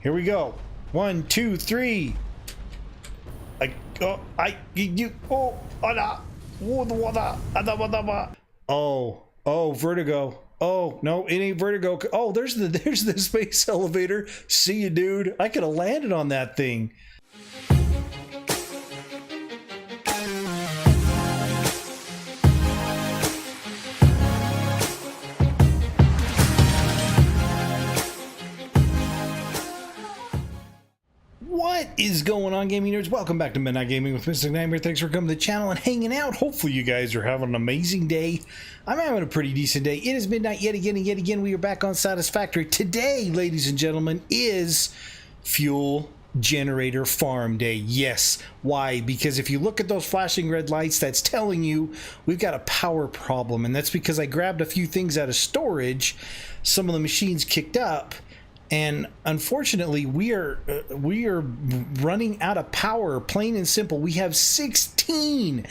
Here we go. 1, 2, 3. Oh, vertigo. Oh, no, it ain't vertigo. Oh, there's the space elevator. See you, dude. I could have landed on that thing. What is going on, gaming nerds? Welcome back to Midnight Gaming with Mr. Nightmare. Thanks for coming to the channel and hanging out. Hopefully you guys are having an amazing day. I'm having a pretty decent day. It is midnight yet again and yet again. We are back on Satisfactory. Today, ladies and gentlemen, is fuel generator farm day. Yes. Why? Because if you look at those flashing red lights, that's telling you we've got a power problem. And that's because I grabbed a few things out of storage. Some of the machines kicked up. And unfortunately, we are running out of power, plain and simple. We have 16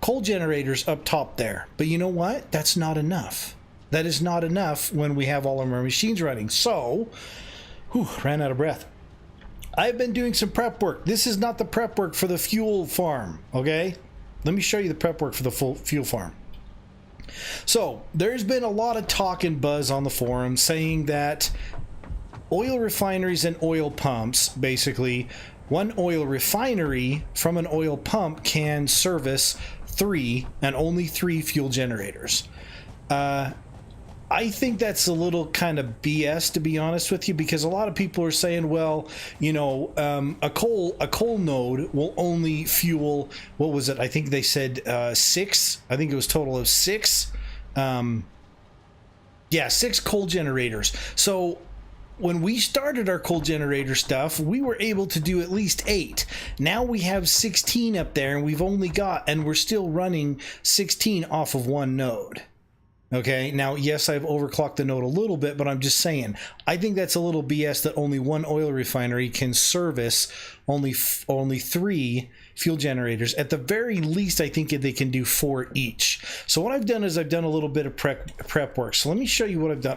coal generators up top there. But you know what? That's not enough. That is not enough when we have all of our machines running. So, ran out of breath. I've been doing some prep work. This is not the prep work for the fuel farm, okay? Let me show you the prep work for the full fuel farm. So there's been a lot of talk and buzz on the forum saying that oil refineries and oil pumps, basically one oil refinery from an oil pump can service 3 and only 3 fuel generators. I think that's a little kind of BS, to be honest with you, because a lot of people are saying, well, you know, a coal node will only fuel, what was it? I think they said 6. I think it was total of 6. Yeah, 6 coal generators. So when we started our coal generator stuff, we were able to do at least 8. Now we have 16 up there, and we're still running 16 off of one node. Okay, now, yes, I've overclocked the node a little bit, but I'm just saying, I think that's a little BS that only one oil refinery can service only 3 fuel generators. At the very least, I think they can do 4 each. So what I've done is I've done a little bit of prep work. So let me show you what I've done.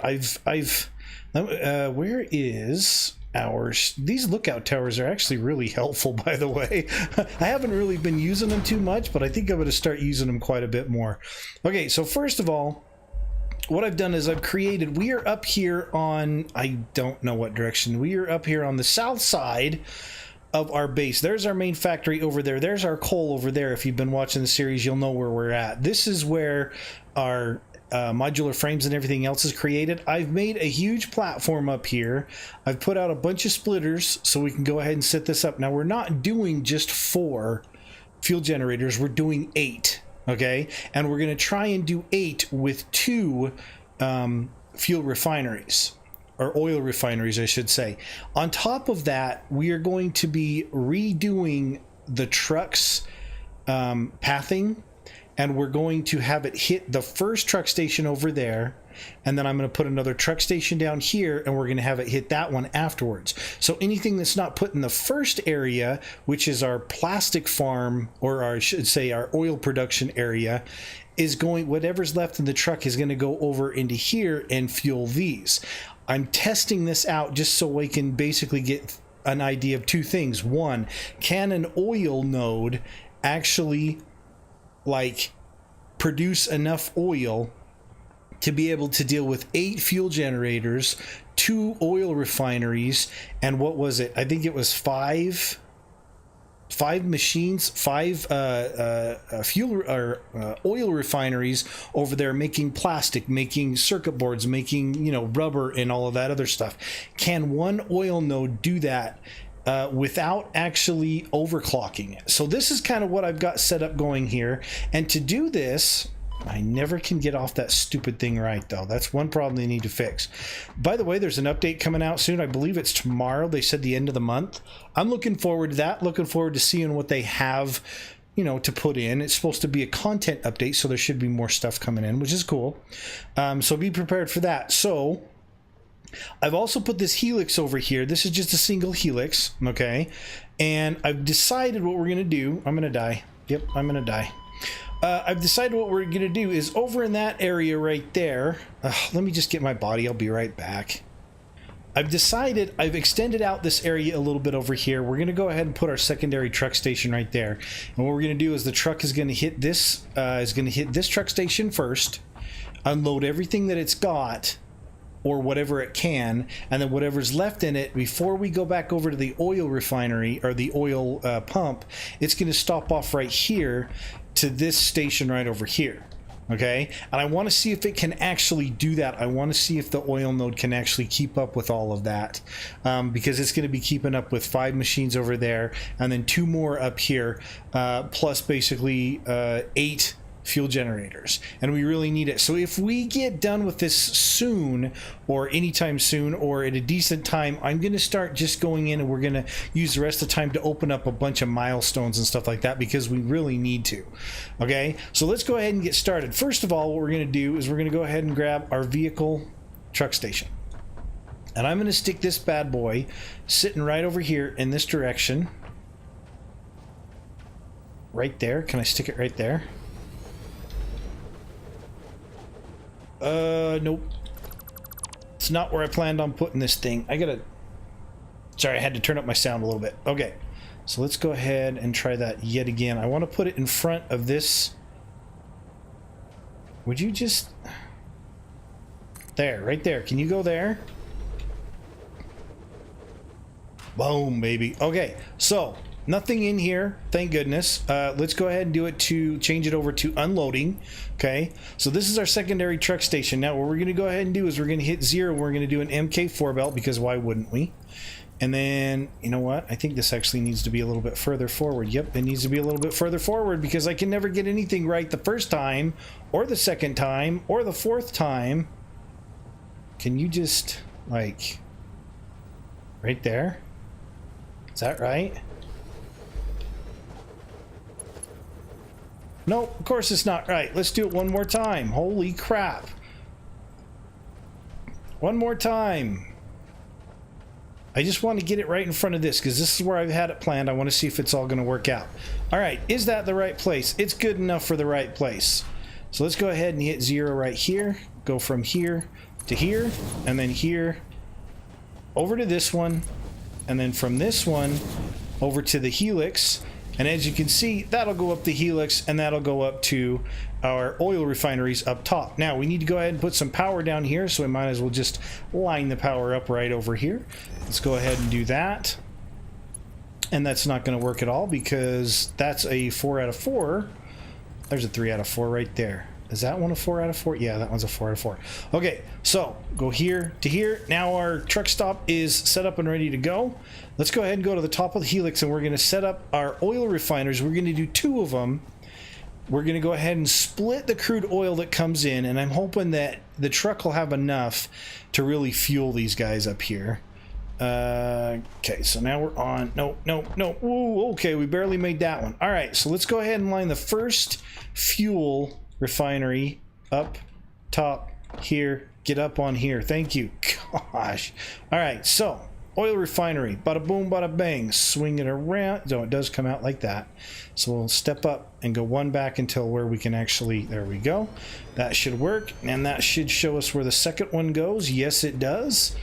Where is ours? These lookout towers are actually really helpful, by the way. I haven't really been using them too much, but I think I'm going to start using them quite a bit more. Okay, so first of all, what I've done is we are up here on, I don't know what direction, we are up here on the south side of our base. There's our main factory over there. There's our coal over there. If you've been watching the series, you'll know where we're at. This is where our modular frames and everything else is created. I've made a huge platform up here. I've put out a bunch of splitters so we can go ahead and set this up. Now, we're not doing just 4 fuel generators. We're doing 8. Okay, and we're going to try and do 8 with 2 fuel refineries, or oil refineries, I should say. On top of that, we are going to be redoing the trucks pathing, and we're going to have it hit the first truck station over there, and then I'm going to put another truck station down here, and we're going to have it hit that one afterwards. So anything that's not put in the first area, which is our plastic farm, or I should say our oil production area, is going, whatever's left in the truck is going to go over into here and fuel these. I'm testing this out just so we can basically get an idea of 2 things. One, can an oil node actually produce enough oil to be able to deal with 8 fuel generators, 2 oil refineries, and what was it? I think it was 5 machines, 5 fuel or oil refineries over there making plastic, making circuit boards, making, you know, rubber and all of that other stuff. Can one oil node do that without actually overclocking it? So this is kind of what I've got set up going here. And to do this, I never can get off that stupid thing right, though. That's one problem they need to fix. By the way, there's an update coming out soon. I believe it's tomorrow. They said the end of the month. I'm looking forward to that. Looking forward to seeing what they have, you know, to put in. It's supposed to be a content update, so there should be more stuff coming in, which is cool. So be prepared for that. So I've also put this helix over here. This is just a single helix, okay? And I've decided what we're going to do. I'm going to die. Yep, I'm going to die. I've decided what we're going to do is over in that area right there. Let me just get my body. I'll be right back. I've decided I've extended out this area a little bit over here. We're going to go ahead and put our secondary truck station right there. And what we're going to do is the truck is going to hit this truck station first, unload everything that it's got or whatever it can, and then whatever's left in it, before we go back over to the oil refinery or the oil pump, it's going to stop off right here to this station right over here. Okay, and I want to see if it can actually do that. I want to see if the oil node can actually keep up with all of that, because it's going to be keeping up with 5 machines over there and then 2 more up here, plus basically 8 fuel generators, and we really need it. So if we get done with this soon, or anytime soon, or at a decent time, I'm going to start just going in and we're going to use the rest of the time to open up a bunch of milestones and stuff like that, because we really need to. Okay, so let's go ahead and get started. First of all, what we're going to do is we're going to go ahead and grab our vehicle truck station, and I'm going to stick this bad boy sitting right over here in this direction right there. Can I stick it right there? Nope. It's not where I planned on putting this thing. Sorry, I had to turn up my sound a little bit. Okay, so let's go ahead and try that yet again. I want to put it in front of this. Would you just... There, right there. Can you go there? Boom, baby. Okay, so... Nothing in here, thank goodness. Let's go ahead and do it to change it over to unloading. Okay, so this is our secondary truck station. Now what we're going to go ahead and do is we're going to hit 0. We're going to do an MK4 belt, because why wouldn't we? And then, you know what? I think this actually needs to be a little bit further forward. Yep, it needs to be a little bit further forward, because I can never get anything right the first time, or the second time, or the 4th time. Can you just, like, right there? Is that right? Nope, of course it's not right. Let's do it one more time. Holy crap. One more time. I just want to get it right in front of this, because this is where I've had it planned. I want to see if it's all going to work out. All right, is that the right place? It's good enough for the right place. So let's go ahead and hit 0 right here. Go from here to here, and then here over to this one, and then from this one over to the helix. And as you can see, that'll go up the helix, and that'll go up to our oil refineries up top. Now we need to go ahead and put some power down here, so we might as well just line the power up right over here. Let's go ahead and do that. And that's not going to work at all, because that's a 4 out of 4. There's a 3 out of 4 right there. Is that one a 4 out of 4? Yeah, that one's a 4 out of 4. Okay, so go here to here. Now our truck stop is set up and ready to go. Let's go ahead and go to the top of the helix, and we're going to set up our oil refiners. We're going to do 2 of them. We're going to go ahead and split the crude oil that comes in, and I'm hoping that the truck will have enough to really fuel these guys up here. Okay, so now we're on. No. Ooh, okay, we barely made that one. All right, so let's go ahead and line the first fuel refinery up top here. Get up on here. Thank you. Gosh. All right, so oil refinery, bada boom, bada bang, swing it around. So it does come out like that. So we'll step up and go 1 back until where we can actually, there we go. That should work, and that should show us where the second one goes. Yes, it does.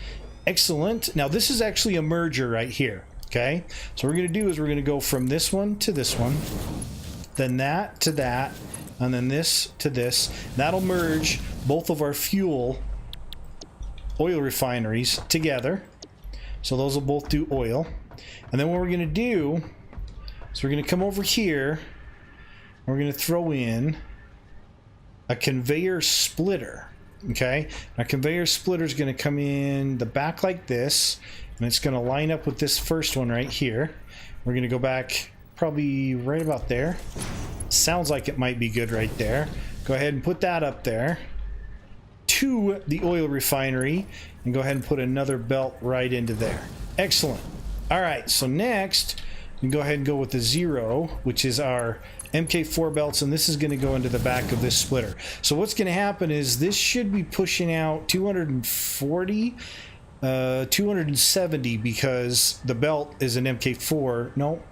Excellent. Now this is actually a merger right here. Okay, so what we're going to do is we're going to go from this one to this one, then that to that, and then this to this. That'll merge both of our fuel oil refineries together. So those will both do oil. And then what we're going to do is we're going to come over here, and we're going to throw in a conveyor splitter. Okay, a conveyor splitter is going to come in the back like this, and it's going to line up with this first one right here. We're going to go back probably right about there. Sounds like it might be good right there. Go ahead and put that up there to the oil refinery, and go ahead and put another belt right into there. Excellent. All right, so next we can go ahead and go with the 0, which is our MK4 belts, and this is going to go into the back of this splitter. So what's going to happen is this should be pushing out 240, 270, because the belt is an MK4. No,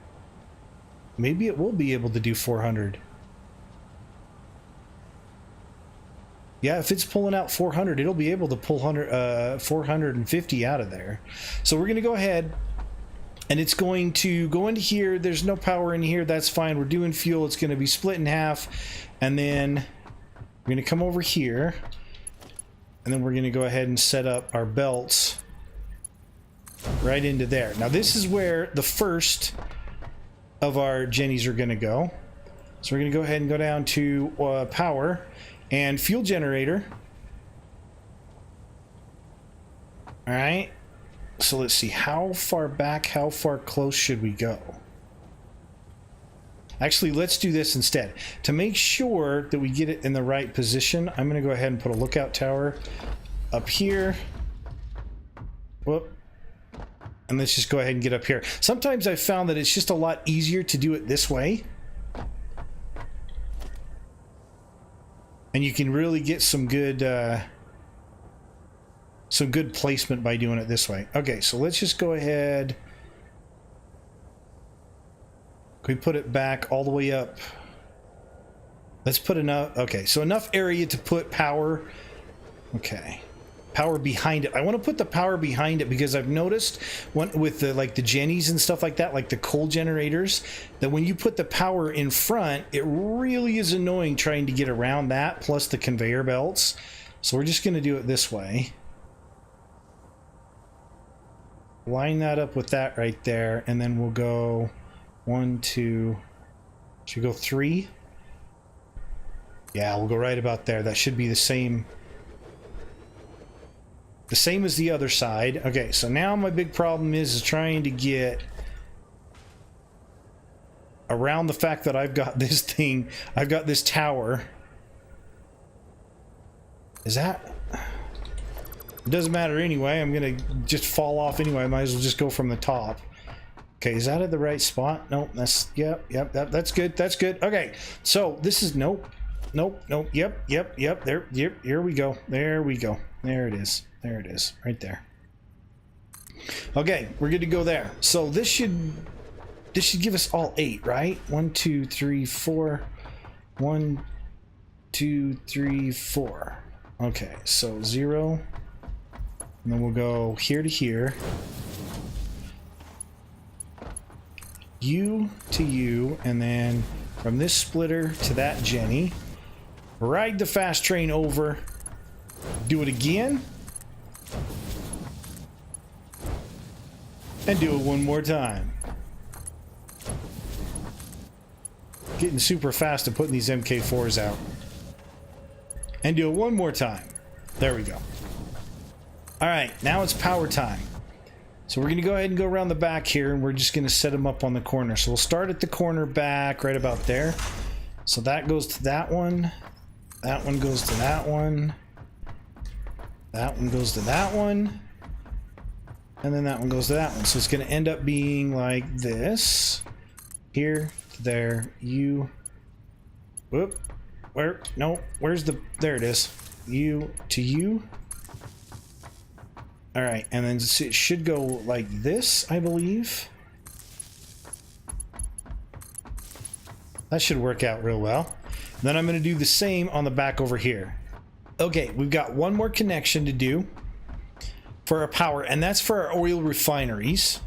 maybe it will be able to do 400. Yeah, if it's pulling out 400, it'll be able to pull 450 out of there. So we're going to go ahead, and it's going to go into here. There's no power in here. That's fine. We're doing fuel. It's going to be split in half. And then we're going to come over here, and then we're going to go ahead and set up our belts right into there. Now this is where the first of our jennies are going to go. So we're going to go ahead and go down to power and fuel generator. All right. So let's see, how far back, how far close should we go? Actually, let's do this instead. To make sure that we get it in the right position, I'm going to go ahead and put a lookout tower up here. Whoop. And let's just go ahead and get up here. Sometimes I've found that it's just a lot easier to do it this way. And you can really get some good placement by doing it this way. Okay, so let's just go ahead. Can we put it back all the way up? Let's put enough. Okay, so enough area to put power. Okay, power behind it. I want to put the power behind it because I've noticed with the like the jennies and stuff like that, like the coal generators, that when you put the power in front, it really is annoying trying to get around that, plus the conveyor belts. So we're just going to do it this way. Line that up with that right there, and then we'll go 1, 2, should we go 3? Yeah, we'll go right about there. That should be the same as the other side. Okay, so now my big problem is trying to get around the fact that I've got this thing, I've got this tower. Is that... It doesn't matter anyway. I'm gonna just fall off anyway. I might as well just go from the top. Okay, is that at the right spot? Nope, that's, yep, that's good, that's good. Okay, so this is, nope, yep, there, yep, here we go, there it is, right there. Okay, we're good to go there. So this should give us all 8, right? 1, 2, 3, 4. 1, 2, 3, 4. Okay, so 0. And then we'll go here to here. U to U, and then from this splitter to that jenny. Ride the fast train over. Do it again. And do it one more time. Getting super fast at putting these MK4s out. And do it one more time. There we go. Alright, now it's power time. So we're going to go ahead and go around the back here, and we're just going to set them up on the corner. So we'll start at the corner back, right about there. So that goes to that one. That one goes to that one. That one goes to that one. And then that one goes to that one. So it's going to end up being like this. Here, to there, U. Whoop. Where? No, where's the... There it is. U to U. All right, and then it should go like this, I believe. That should work out real well. Then I'm going to do the same on the back over here. Okay, we've got one more connection to do for our power, and that's for our oil refineries.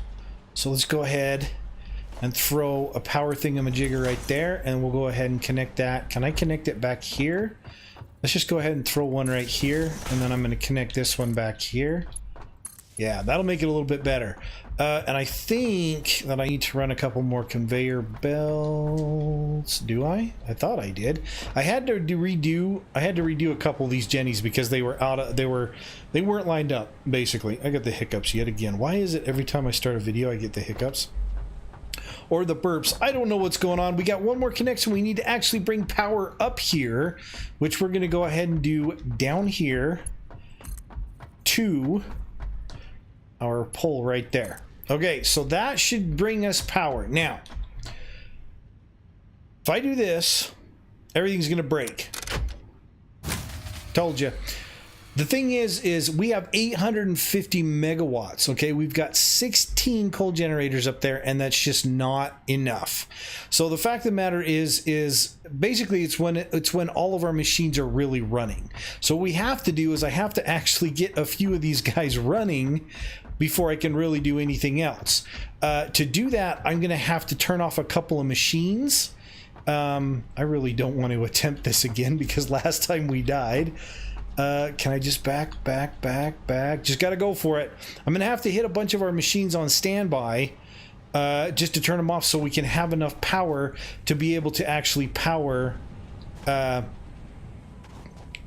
So let's go ahead and throw a power thingamajigger right there, and we'll go ahead and connect that. Can I connect it back here? Let's just go ahead and throw one right here, and then I'm going to connect this one back here. Yeah, that'll make it a little bit better. And I think that I need to run a couple more conveyor belts. Do I? I thought I did. I had to redo a couple of these jennies because they were they weren't lined up, basically. I got the hiccups yet again. Why is it every time I start a video I get the hiccups? Or the burps. I don't know what's going on. We got one more connection. We need to actually bring power up here, which we're going to go ahead and do down here to our pole right there. Okay, so that should bring us power. Now, if I do this, everything's going to break. Told you. The thing is we have 850 megawatts. Okay, we've got 16 coal generators up there, and that's just not enough. So the fact of the matter is basically it's when all of our machines are really running. So what we have to do is I have to actually get a few of these guys running before I can really do anything else. To do that, I'm going to have to turn off a couple of machines. I really don't want to attempt this again because last time we died. Can I just back? Just got to go for it. I'm going to have to hit a bunch of our machines on standby just to turn them off so we can have enough power to be able to actually power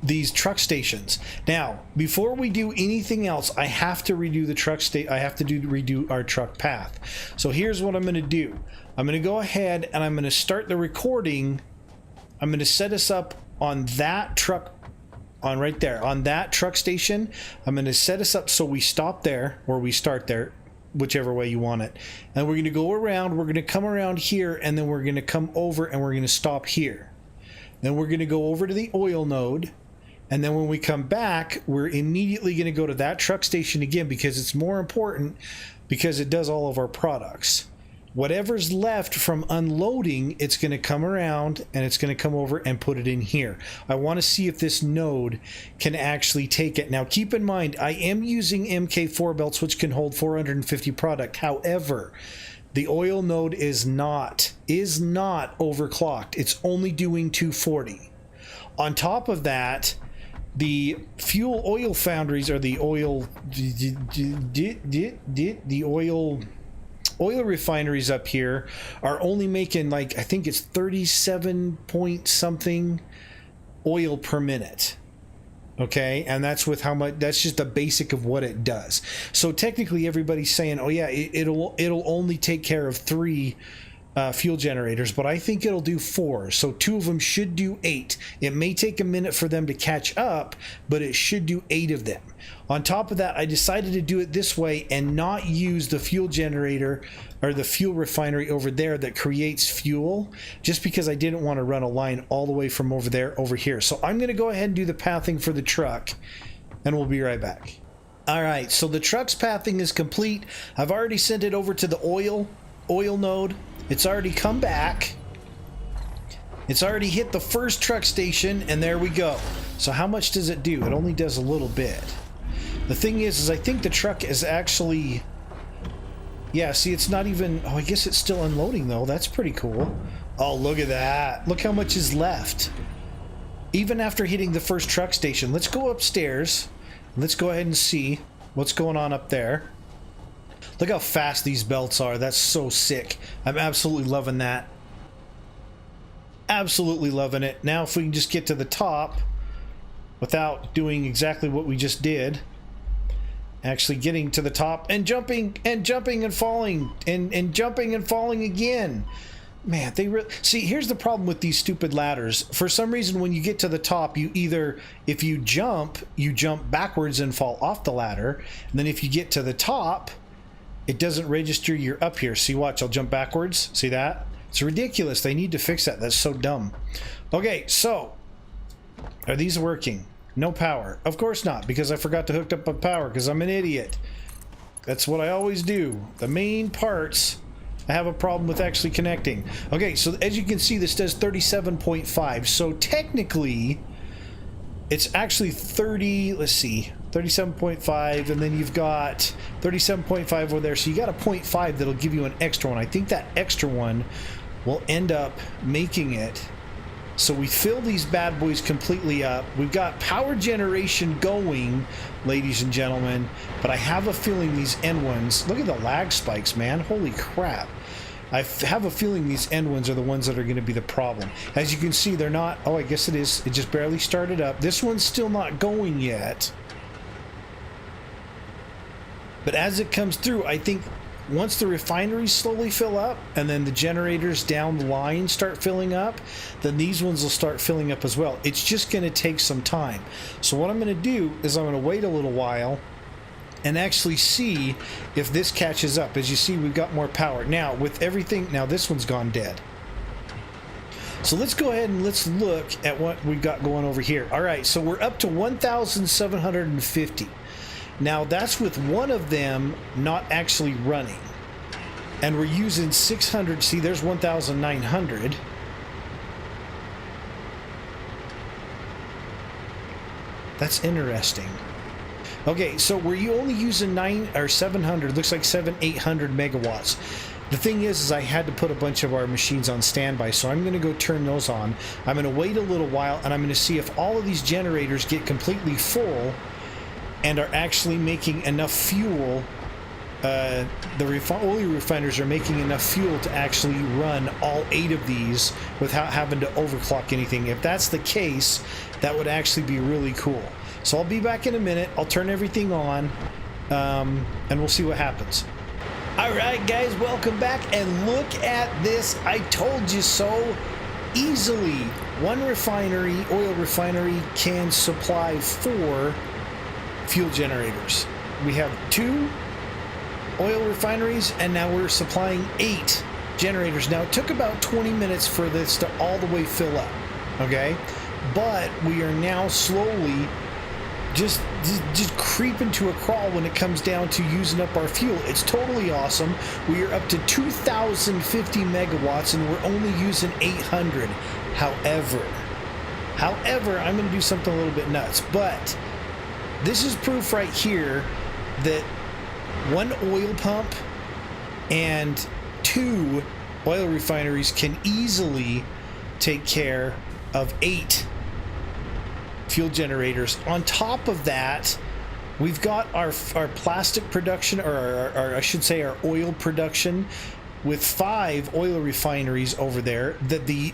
these truck stations. Now, before we do anything else, I have to redo the truck redo our truck path. So here's what I'm going to do. I'm going to go ahead and I'm going to start the recording. I'm going to set us up on that truck, on right there, on that truck station. I'm going to set us up so we stop there, or we start there, whichever way you want it. And we're going to go around, we're going to come around here, and then we're going to come over and we're going to stop here. Then we're going to go over to the oil node. And then when we come back, we're immediately going to go to that truck station again because it's more important because it does all of our products. Whatever's left from unloading, it's going to come around and it's going to come over and put it in here. I want to see if this node can actually take it. Now, keep in mind, I am using MK4 belts, which can hold 450 product. However, the oil node is not overclocked. It's only doing 240. On top of that, the fuel oil foundries, or the oil refineries up here are only making, like, I think it's 37 point something oil per minute. Okay, and that's with how much, that's just the basic of what it does. So technically everybody's saying, oh yeah, it'll only take care of 3 fuel generators, but I think it'll do 4. So 2 of them should do 8. It may take a minute for them to catch up, but it should do 8 of them. On top of that, I decided to do it this way and not use the fuel generator or the fuel refinery over there that creates fuel, just because I didn't want to run a line all the way from over there over here. So I'm going to go ahead and do the pathing for the truck, and we'll be right back. All right, so the truck's pathing is complete. I've already sent it over to the oil node. It's already come back. It's already hit the first truck station, and there we go. So how much does it do? It only does a little bit. The thing is I think the truck is actually, yeah, see, it's not even, oh, I guess it's still unloading though. That's pretty cool. Oh, look at that. Look how much is left. Even after hitting the first truck station. Let's go upstairs. Let's go ahead and see what's going on up there. Look how fast these belts are. That's so sick. I'm absolutely loving that. Absolutely loving it. Now if we can just get to the top without doing exactly what we just did. Actually getting to the top and jumping and falling and jumping and falling again. Man, they really, see, here's the problem with these stupid ladders. For some reason, when you get to the top, you either, if you jump backwards and fall off the ladder. And then if you get to the top, it doesn't register you're up here. See, watch, I'll jump backwards. See that? It's ridiculous. They need to fix that. That's so dumb. Okay, so are these working? No power. Of course not, because I forgot to hook up a power because I'm an idiot. That's what I always do. The main parts, I have a problem with actually connecting. Okay, so as you can see, this does 37.5. So technically, it's actually 30, let's see, 37.5, and then you've got 37.5 over there. So you got a 0.5 that'll give you an extra one. I think that extra one will end up making it so we fill these bad boys completely up. We've got power generation going, ladies and gentlemen, but I have a feeling these end ones, look at the lag spikes, man. Holy crap. I have a feeling these end ones are the ones that are going to be the problem. As you can see, they're not, oh, I guess it is. It just barely started up. This one's still not going yet. But as it comes through, I think once the refineries slowly fill up and then the generators down the line start filling up, then these ones will start filling up as well. It's just going to take some time. So what I'm going to do is I'm going to wait a little while and actually see if this catches up. As you see, we've got more power. Now, with everything, now this one's gone dead. So let's go ahead and let's look at what we've got going over here. All right, so we're up to 1,750. Now that's with one of them not actually running. And we're using 600. See, there's 1,900. That's interesting. Okay, so we're only using 700, looks like 800 megawatts. The thing is I had to put a bunch of our machines on standby, so I'm going to go turn those on. I'm going to wait a little while, and I'm going to see if all of these generators get completely full and are actually making enough fuel. The oil refiners are making enough fuel to actually run all 8 of these without having to overclock anything. If that's the case, that would actually be really cool. So I'll be back in a minute. I'll turn everything on, and we'll see what happens. Alright guys, welcome back, and look at this. I told you so. Easily, one oil refinery can supply 4 fuel generators. We have 2 oil refineries, and now we're supplying 8 generators. Now it took about 20 minutes for this to all the way fill up, okay? But we are now slowly just creeping to a crawl when it comes down to using up our fuel. It's totally awesome. We are up to 2,050 megawatts, and we're only using 800. However, I'm going to do something a little bit nuts, but this is proof right here that 1 oil pump and 2 oil refineries can easily take care of 8 fuel generators. On top of that, we've got our plastic production, or I should say our oil production, with 5 oil refineries over there that the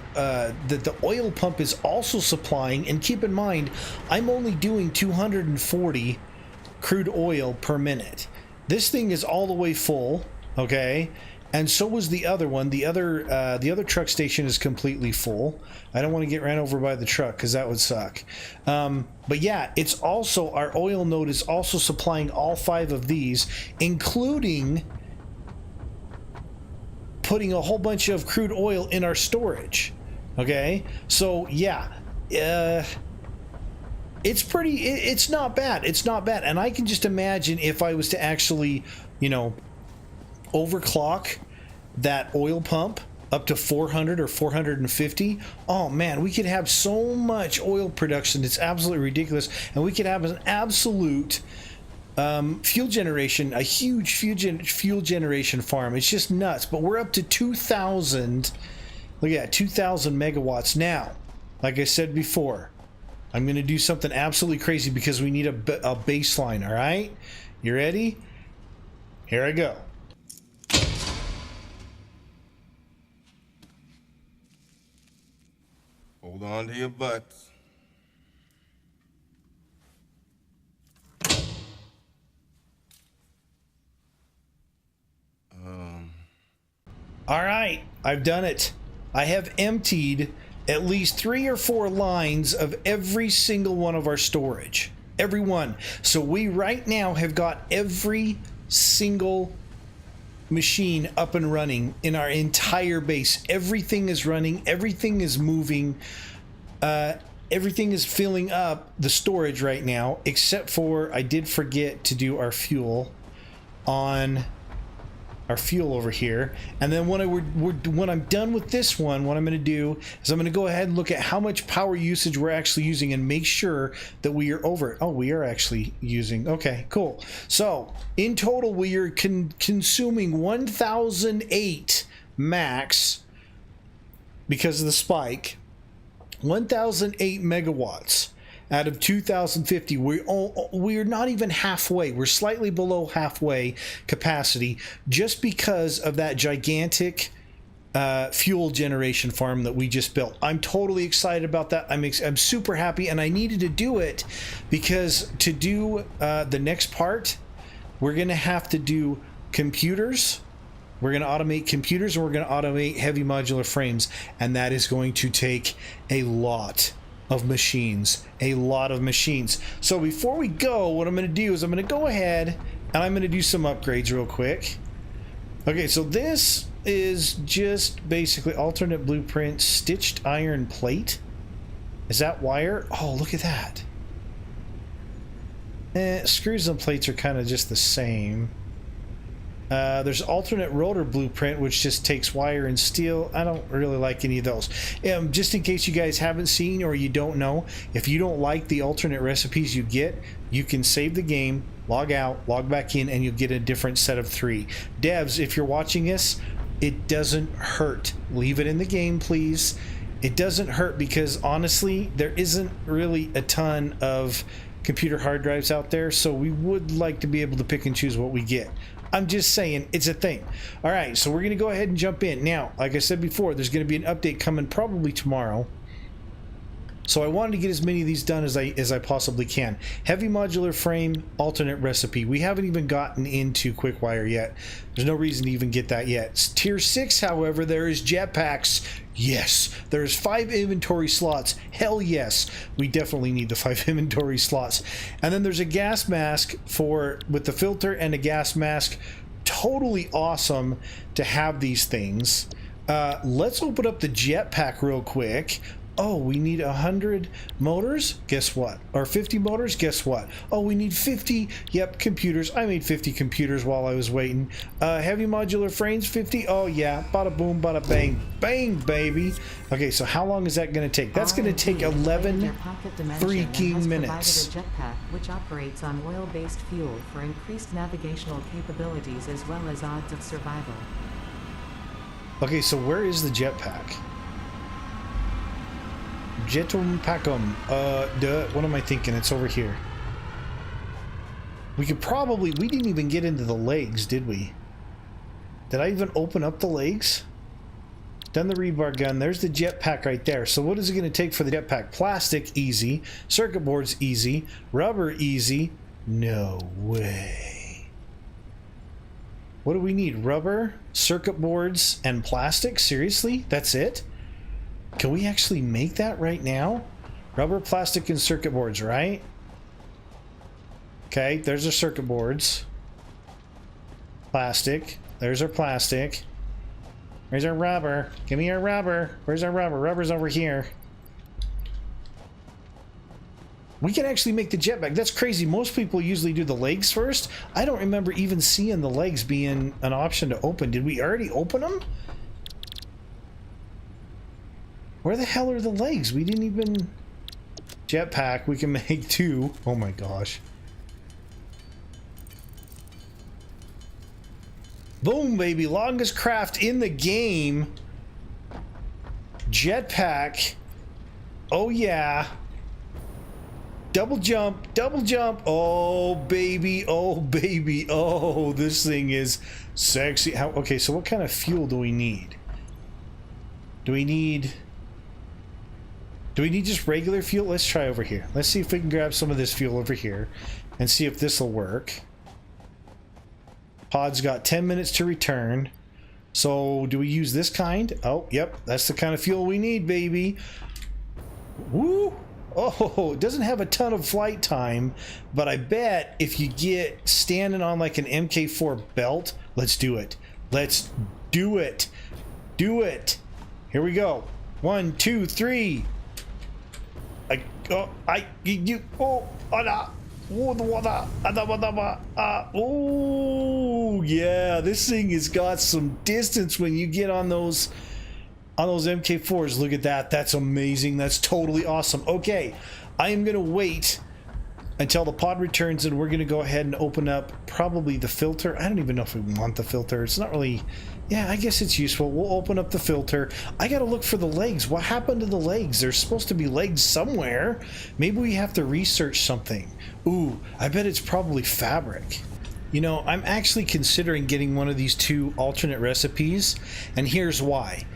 oil pump is also supplying. And keep in mind, I'm only doing 240 crude oil per minute. This thing is all the way full, okay? And so was the other one. The other truck station is completely full. I don't want to get ran over by the truck because that would suck. But yeah, it's also, our oil node is also supplying all 5 of these, including putting a whole bunch of crude oil in our storage. Okay, so yeah, it's pretty. It's not bad. It's not bad. And I can just imagine if I was to actually, overclock that oil pump up to 400 or 450. Oh man, we could have so much oil production. It's absolutely ridiculous. And we could have an absolute fuel generation, a huge fuel generation farm. It's just nuts. But we're up to 2,000. Look at that, 2,000 megawatts. Now, like I said before, I'm going to do something absolutely crazy because we need a baseline. All right, you ready? Here I go. Hold on to your butts. All right, I've done it. I have emptied at least 3 or 4 lines of every single one of our storage. Every one. So we right now have got every single machine up and running in our entire base. Everything is running, everything is moving, everything is filling up the storage right now, except for I did forget to do our fuel on our fuel over here. And then when I'm done with this one, what I'm going to do is I'm going to go ahead and look at how much power usage we're actually using and make sure that we are over it. Oh, we are actually using. Okay, cool. So in total, we are consuming 1,008 max because of the spike. 1,008 megawatts out of 2,050. We're not even halfway. We're slightly below halfway capacity just because of that gigantic fuel generation farm that we just built. I'm totally excited about that. I'm super happy, and I needed to do it because to do the next part, we're going to have to do computers. We're going to automate computers, and we're going to automate heavy modular frames, and that is going to take a lot of machines. So before we go, what I'm going to do is I'm going to go ahead and I'm going to do some upgrades real quick. Okay, so this is just basically alternate blueprint, stitched iron plate. Is that wire? Oh, look at that. Screws and plates are kind of just the same. There's alternate rotor blueprint, which just takes wire and steel. I don't really like any of those. Just in case you guys haven't seen or you don't know, if you don't like the alternate recipes you get, you can save the game, log out, log back in, and you'll get a different set of 3. Devs, if you're watching this, it doesn't hurt. Leave it in the game, please. It doesn't hurt because honestly, there isn't really a ton of computer hard drives out there, so we would like to be able to pick and choose what we get. I'm just saying, it's a thing. All right, so we're going to go ahead and jump in. Now, like I said before, there's going to be an update coming probably tomorrow. So I wanted to get as many of these done as I possibly can. Heavy modular frame, alternate recipe. We haven't even gotten into quick wire yet. There's no reason to even get that yet. Tier 6, however, there is JetPacks. Yes, there's 5 inventory slots. Hell yes, we definitely need the 5 inventory slots. And then there's a gas mask with the filter and a gas mask. Totally awesome to have these things. Let's open up the JetPack real quick. Oh, we need 100 motors? Guess what? Or 50 motors? Guess what? Oh, we need 50. Yep, computers. I made 50 computers while I was waiting. Heavy modular frames, 50. Oh, yeah. Bada boom, bada bang. Bang, baby. Okay, so how long is that going to take? That's going to take 11 freaking minutes. A JetPack, which operates on oil-based fuel for increased navigational capabilities as well as odds of survival. Okay, so where is the JetPack? JetPackum. What am I thinking? It's over here. We could probably... We didn't even get into the legs, did we? Did I even open up the legs? Done the rebar gun. There's the JetPack right there. So what is it going to take for the JetPack? Plastic, easy. Circuit boards, easy. Rubber, easy. No way. What do we need? Rubber, circuit boards, and plastic? Seriously? That's it? Can we actually make that right now? Rubber, plastic, and circuit boards, right? Okay, there's our circuit boards. Plastic. There's our plastic. Where's our rubber? Give me our rubber. Where's our rubber? Rubber's over here. We can actually make the JetPack. That's crazy. Most people usually do the legs first. I don't remember even seeing the legs being an option to open. Did we already open them? Where the hell are the legs? We didn't even... JetPack, we can make 2. Oh my gosh. Boom, baby. Longest craft in the game. JetPack. Oh yeah. Double jump, double jump. Oh baby, oh baby. Oh, this thing is sexy. Okay, so what kind of fuel do we need? Do we need just regular fuel? Let's try over here. Let's see if we can grab some of this fuel over here and see if this will work. Pod's got 10 minutes to return. So do we use this kind? Oh, yep. That's the kind of fuel we need, baby. Woo! Oh, it doesn't have a ton of flight time, but I bet if you get standing on like an MK4 belt, let's do it. Let's do it. Do it. Here we go. 1, 2, 3. Oh yeah, this thing has got some distance when you get on those MK4s. Look at that. That's amazing. That's totally awesome. Okay, I am gonna wait until the pod returns and we're gonna go ahead and open up probably the filter. I don't even know if we want the filter. It's not really... Yeah, I guess it's useful. We'll open up the filter. I gotta look for the legs. What happened to the legs? There's supposed to be legs somewhere. Maybe we have to research something. Ooh, I bet it's probably fabric. You know, I'm actually considering getting one of these 2 alternate recipes, and here's why.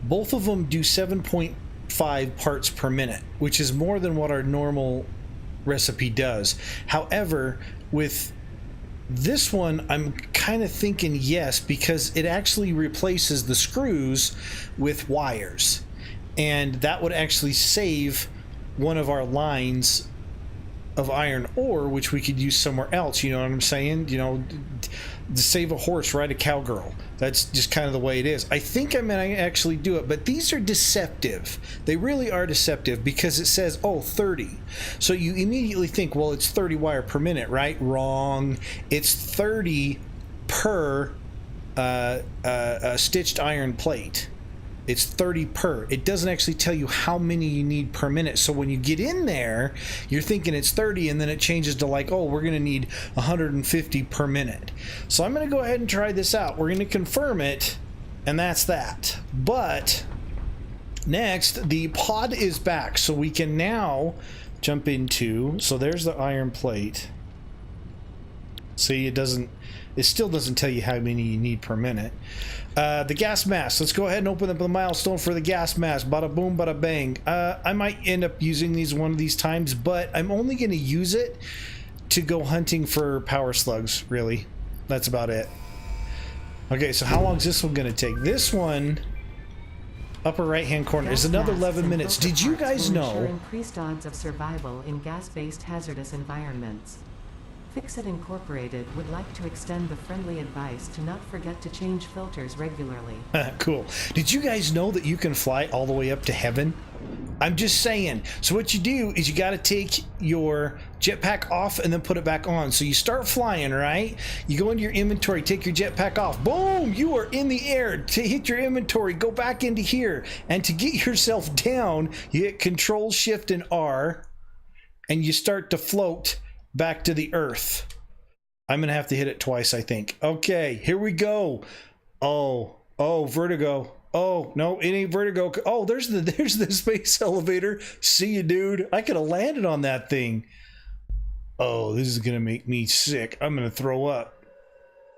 Both of them do 7.5 parts per minute, which is more than what our normal recipe does. However, with this one, I'm kind of thinking yes, because it actually replaces the screws with wires. And that would actually save one of our lines of iron ore, which we could use somewhere else. You know what I'm saying? You know, to save a horse, ride a cowgirl. That's just kind of the way it is. I think I might actually do it, but these are deceptive. They really are deceptive because it says, oh, 30. So you immediately think, well, it's 30 wire per minute, right? Wrong. It's 30 per stitched iron plate. It's 30 per. It doesn't actually tell you how many you need per minute. So when you get in there, you're thinking it's 30, and then it changes to like, oh, we're going to need 150 per minute. So I'm going to go ahead and try this out. We're going to confirm it, and that's that. But next, the pod is back. So we can now jump into, so there's the iron plate. See, it still doesn't tell you how many you need per minute. The gas mask. Let's go ahead and open up the milestone for the gas mask. Bada boom, bada bang. I might end up using these one of these times, but I'm only going to use it to go hunting for power slugs, really. That's about it. Okay, so how long is this one going to take? This one, upper right-hand corner, is another 11 minutes. Did you guys know? Increased odds of survival in gas-based hazardous environments. FICSIT Incorporated would like to extend the friendly advice to not forget to change filters regularly. Cool. Did you guys know that you can fly all the way up to heaven? I'm just saying. So what you do is you got to take your jetpack off and then put it back on. So you start flying, right? You go into your inventory, take your jetpack off. Boom! You are in the air. To hit your inventory, go back into here. And to get yourself down, you hit Control, Shift, and R. And you start to float back to the earth. I'm gonna have to hit it twice, I think. Okay, here we go. Oh, vertigo. Oh no, it ain't vertigo. Oh, there's the space elevator. See you, dude. I could have landed on that thing. Oh, this is gonna make me sick. I'm gonna throw up.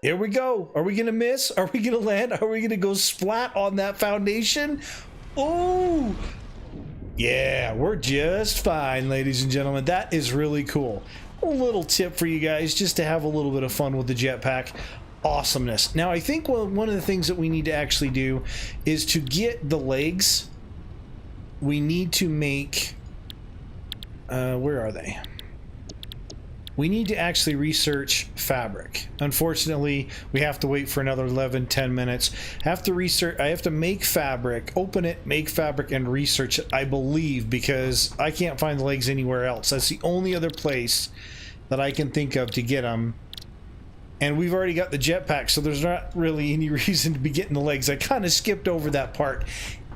Here we go. Are we gonna miss? Are we gonna land? Are we gonna go splat on that foundation? Oh, yeah, we're just fine, ladies and gentlemen. That is really cool. A little tip for you guys just to have a little bit of fun with the jetpack. Awesomeness. Now, I think one of the things that we need to actually do is to get the legs. We need to make... where are they? We need to actually research fabric. Unfortunately, we have to wait for another 10 minutes. I have to make fabric, open it, make fabric, and research it, I believe, because I can't find the legs anywhere else. That's the only other place that I can think of to get them. And we've already got the jetpack, so there's not really any reason to be getting the legs. I kind of skipped over that part.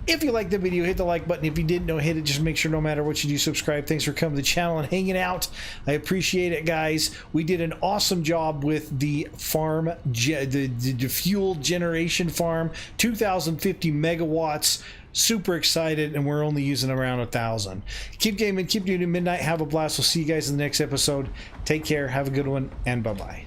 If you liked the video, hit the like button. If you didn't know, hit it. Just make sure no matter what you do, subscribe. Thanks for coming to the channel and hanging out. I appreciate it, guys. We did an awesome job with the farm, the fuel generation farm, 2,050 megawatts. Super excited, and we're only using around 1,000. Keep gaming, keep doing it midnight. Have a blast. We'll see you guys in the next episode. Take care. Have a good one, and bye-bye.